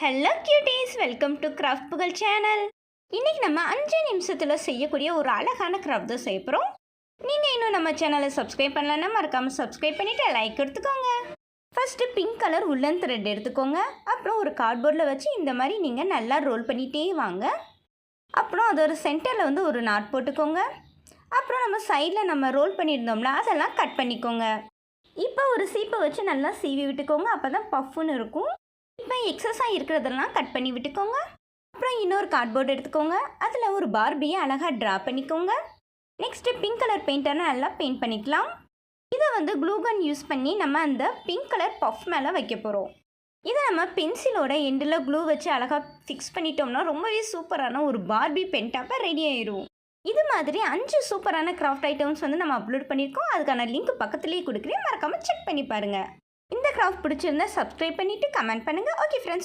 Hello cuties, welcome to craft புகழ் channel. இன்றைக்கி நம்ம 5 நிமிஷத்தில் செய்யக்கூடிய ஒரு அழகான கிராஃப்ட் தான் செய்ய போகிறோம். நீங்கள் இன்னும் நம்ம சேனலை சப்ஸ்கிரைப் பண்ணலன்னா மறக்காமல் சப்ஸ்கிரைப் பண்ணிவிட்டு லைக் எடுத்துக்கோங்க. ஃபஸ்ட்டு பிங்க் கலர் உள்ளன் த்ரெட் எடுத்துக்கோங்க. அப்புறம் ஒரு கார்ட்போர்டில் வச்சு இந்த மாதிரி நீங்கள் நல்லா ரோல் பண்ணிகிட்டே வாங்க. அப்புறம் அது ஒரு சென்டரில் வந்து ஒரு நாட் போட்டுக்கோங்க. அப்புறம் நம்ம சைடில் நம்ம ரோல் பண்ணியிருந்தோம்ல அதெல்லாம் கட் பண்ணிக்கோங்க. இப்போ ஒரு சீப்பை வச்சு நல்லா சீவி விட்டுக்கோங்க. அப்போ தான் பஃப்னு இருக்கும். இப்போ எக்ஸஸாக இருக்கிறதெல்லாம் கட் பண்ணி விட்டுக்கோங்க. அப்புறம் இன்னொரு கார்ட்போர்டு எடுத்துக்கோங்க. அதில் ஒரு பார்பியை அழகாக ட்ரா பண்ணிக்கோங்க. நெக்ஸ்ட்டு பிங்க் கலர் பெயிண்டான நல்லா பெயிண்ட் பண்ணிக்கலாம். இதை வந்து க்ளூகன் யூஸ் பண்ணி நம்ம அந்த பிங்க் கலர் பஃப் மேலே வைக்க போகிறோம். இதை நம்ம பென்சிலோட எண்டில் க்ளூ வச்சு அழகாக ஃபிக்ஸ் பண்ணிட்டோம்னா ரொம்பவே சூப்பரான ஒரு பார்பி பென்டாப்பாக ரெடி ஆயிடும். இது மாதிரி 5 சூப்பரான கிராஃப்ட் ஐட்டம்ஸ் வந்து நம்ம அப்லோட் பண்ணியிருக்கோம். அதுக்கான லிங்க் பக்கத்துலேயே கொடுக்குறேன், மறக்காமல் செக் பண்ணி பாருங்கள். இந்த கிராஃப்ட் பிடிச்சிருந்தா சப்ஸ்கிரைப் பண்ணிவிட்டு கமெண்ட் பண்ணுங்கள். Okay friends.